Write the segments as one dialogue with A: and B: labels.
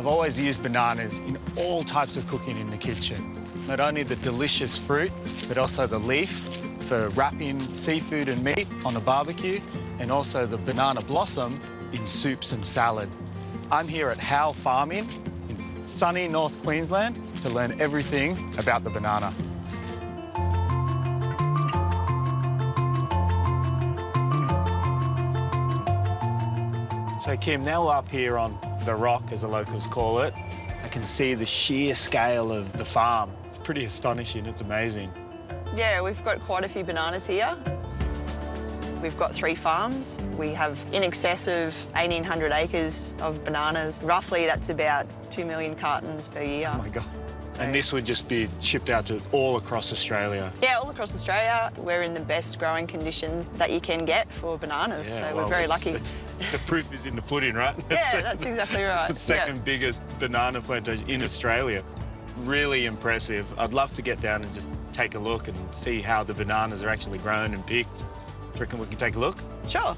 A: I've always used bananas in all types of cooking in the kitchen. Not only the delicious fruit, but also the leaf for wrapping seafood and meat on a barbecue, and also the banana blossom in soups and salad. I'm here at Howe Farming in sunny North Queensland to learn everything about the banana. So Kim, now we're up here on the rock, as the locals call it. I can see the sheer scale of the farm. It's pretty astonishing, it's amazing.
B: Yeah, we've got quite a few bananas here. We've got 3 farms. We have in excess of 1,800 acres of bananas. Roughly, that's about 2 million cartons per year.
A: Oh my God. And this would just be shipped out to all across Australia?
B: Yeah, all across Australia. We're in the best growing conditions that you can get for bananas,
A: Yeah,
B: so
A: well,
B: we're very lucky.
A: The proof is in the pudding, right?
B: Yeah, that's exactly right.
A: The second biggest banana plantation in Australia. Really impressive. I'd love to get down and just take a look and see how the bananas are actually grown and picked. Do you reckon we can take a look?
B: Sure.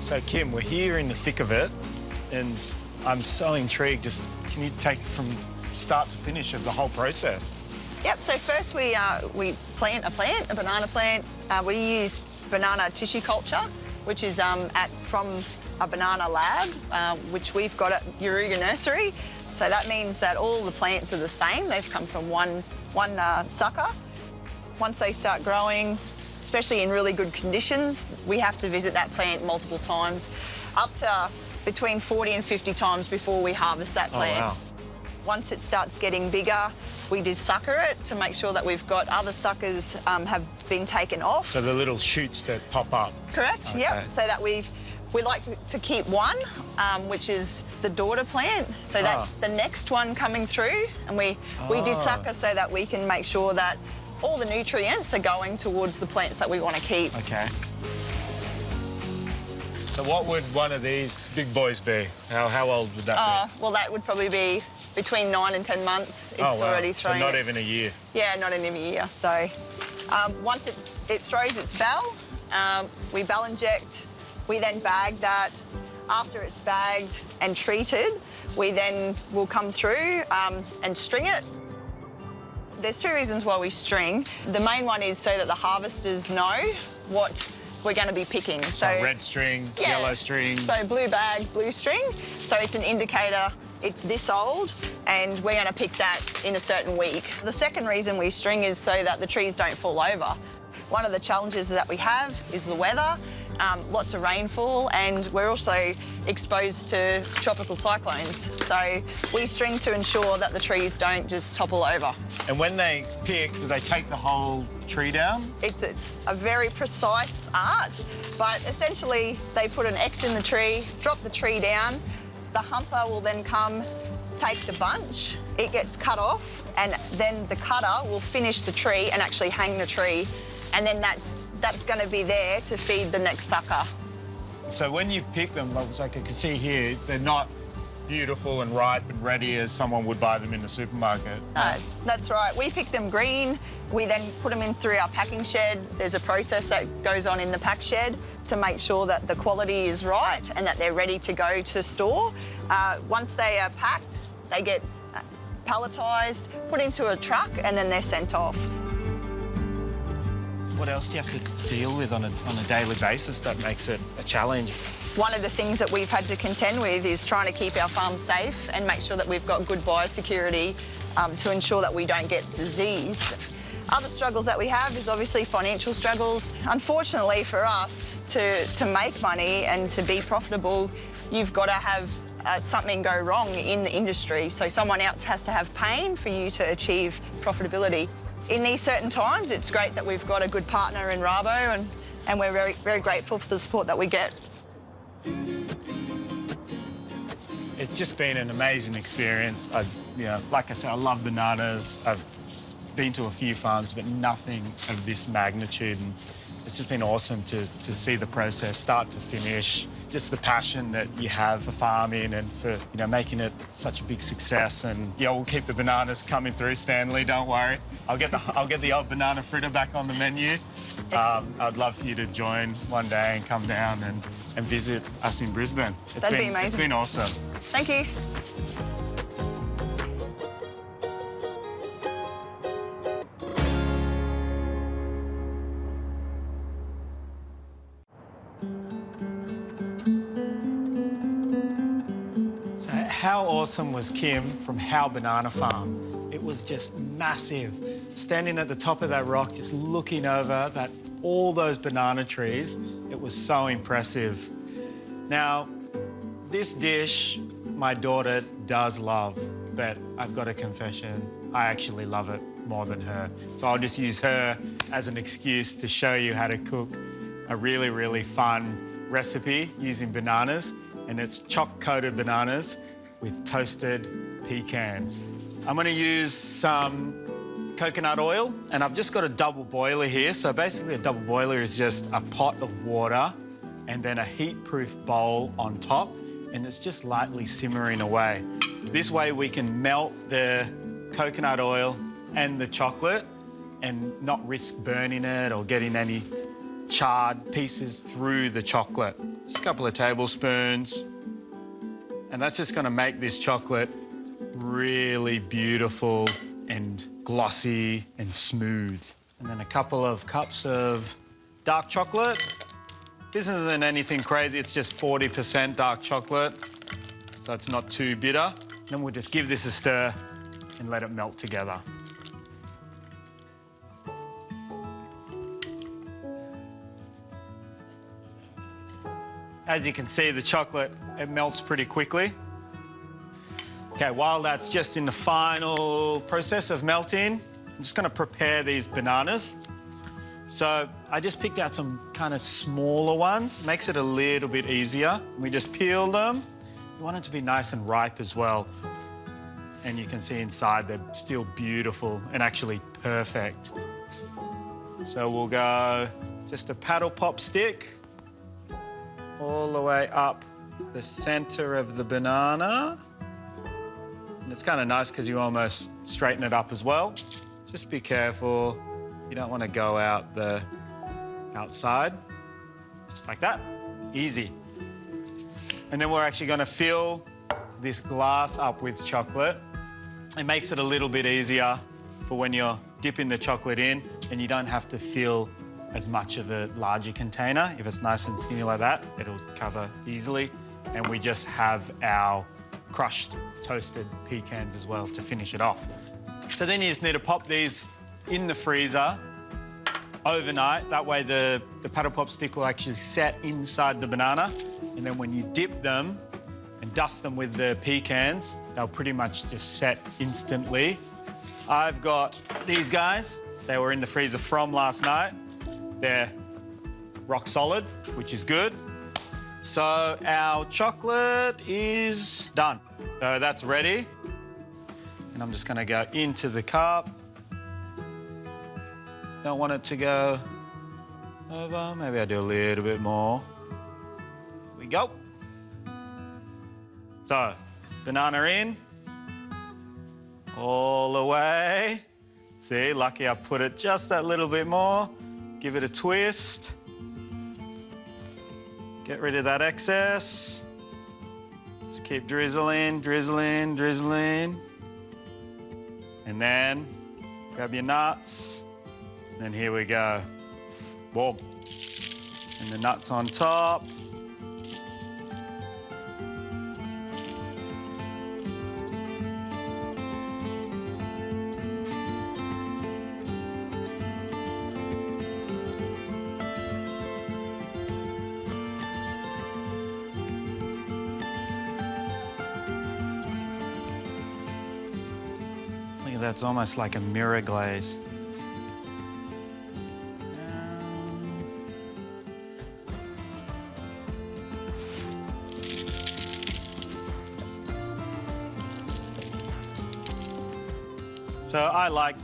A: So Kim, we're here in the thick of it, and I'm so intrigued. Just can you take it from start to finish of the whole process?
B: Yep, so first we plant a banana plant. We use banana tissue culture, which is from a banana lab, which we've got at Yoruga Nursery. So that means that all the plants are the same. They've come from one sucker. Once they start growing, especially in really good conditions, we have to visit that plant multiple times, up to between 40 and 50 times before we harvest that plant.
A: Oh, wow.
B: Once it starts getting bigger, we desucker it to make sure that we've got other suckers have been taken off.
A: So the little shoots that pop up.
B: Correct,
A: Okay.
B: yep. So that we like to keep one, which is the daughter plant. So that's the next one coming through, and we desucker so that we can make sure that all the nutrients are going towards the plants that we want to keep.
A: Okay. So what would one of these big boys be? How old would that be?
B: Well, that would probably be between 9 and 10 months. It's already thrown.
A: So not even a year?
B: Yeah, not even a year. So once it throws its bell, we bell inject. We then bag that. After it's bagged and treated, we then will come through and string it. There's 2 reasons why we string. The main one is so that the harvesters know what we're going to be picking.
A: So red string,
B: yeah,
A: yellow string.
B: So blue bag, blue string. So it's an indicator it's this old, and we're going to pick that in a certain week. The second reason we string is so that the trees don't fall over. One of the challenges that we have is the weather, lots of rainfall, and we're also exposed to tropical cyclones. So we string to ensure that the trees don't just topple over.
A: And when they pick, do they take the whole tree down?
B: It's a very precise art, but essentially they put an X in the tree, drop the tree down, the humper will then come, take the bunch, it gets cut off, and then the cutter will finish the tree and actually hang the tree. And then that's going to be there to feed the next sucker. So
A: when you pick them, like I can see here, they're not beautiful and ripe and ready as someone would buy them in the supermarket.
B: No, that's right. We pick them green. We then put them in through our packing shed. There's a process that goes on in the pack shed to make sure that the quality is right and that they're ready to go to store. Once they are packed, they get palletised, put into a truck, and then they're sent off.
A: What else do you have to deal with on a daily basis that makes it a challenge?
B: One of the things that we've had to contend with is trying to keep our farm safe and make sure that we've got good biosecurity to ensure that we don't get disease. Other struggles that we have is obviously financial struggles. Unfortunately for us, to make money and to be profitable, you've got to have something go wrong in the industry. So someone else has to have pain for you to achieve profitability. In these certain times, it's great that we've got a good partner in Rabo, and we're very, very grateful for the support that we get.
A: It's just been an amazing experience. Like I said, I love bananas. I've been to a few farms, but nothing of this magnitude. And it's just been awesome to see the process start to finish, just the passion that you have for farming and for, making it such a big success. And, we'll keep the bananas coming through, Stanley, don't worry. I'll get the old banana fritter back on the menu. I'd love for you to join one day and come down and visit us in Brisbane.
B: That'd be amazing.
A: It's been awesome.
B: Thank you.
A: How awesome was Kim from Howe Banana Farm? It was just massive. Standing at the top of that rock, just looking over all those banana trees, it was so impressive. Now, this dish my daughter does love, but I've got a confession, I actually love it more than her. So I'll just use her as an excuse to show you how to cook a really, really fun recipe using bananas, and it's choc-coated bananas with toasted pecans. I'm gonna use some coconut oil, and I've just got a double boiler here. So basically a double boiler is just a pot of water and then a heat-proof bowl on top, and it's just lightly simmering away. This way we can melt the coconut oil and the chocolate and not risk burning it or getting any charred pieces through the chocolate. Just a couple of tablespoons. And that's just gonna make this chocolate really beautiful and glossy and smooth. And then a couple of cups of dark chocolate. This isn't anything crazy, it's just 40% dark chocolate, so it's not too bitter. And then we'll just give this a stir and let it melt together. As you can see, the chocolate, it melts pretty quickly. Okay, while that's just in the final process of melting, I'm just gonna prepare these bananas. So I just picked out some kind of smaller ones, makes it a little bit easier. We just peel them. You want it to be nice and ripe as well. And you can see inside they're still beautiful and actually perfect. So we'll go just a paddle pop stick all the way up the center of the banana. And it's kind of nice because you almost straighten it up as well. Just be careful. You don't want to go out the outside. Just like that. Easy. And then we're actually going to fill this glass up with chocolate. It makes it a little bit easier for when you're dipping the chocolate in and you don't have to fill as much of a larger container. If it's nice and skinny like that, it'll cover easily. And we just have our crushed toasted pecans as well to finish it off. So then you just need to pop these in the freezer overnight. That way the paddle pop stick will actually set inside the banana. And then when you dip them and dust them with the pecans, they'll pretty much just set instantly. I've got these guys. They were in the freezer from last night. They're rock solid, which is good. So our chocolate is done. So that's ready. And I'm just gonna go into the cup. Don't want it to go over. Maybe I'll do a little bit more. Here we go. So, banana in. All the way. See, lucky I put it just that little bit more. Give it a twist. Get rid of that excess. Just keep drizzling, drizzling, drizzling. And then grab your nuts. And here we go. Whoa. And the nuts on top. Look at that, it's almost like a mirror glaze. So I like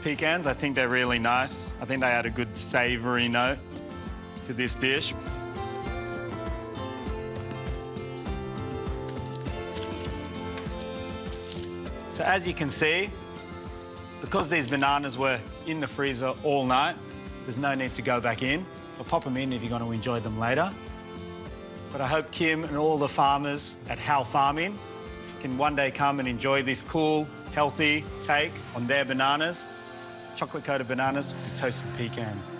A: pecans. I think they're really nice. I think they add a good savoury note to this dish. So as you can see, because these bananas were in the freezer all night, there's no need to go back in. I'll pop them in if you're going to enjoy them later. But I hope Kim and all the farmers at Howe Farming can one day come and enjoy this cool, healthy take on their bananas, chocolate-coated bananas with toasted pecans.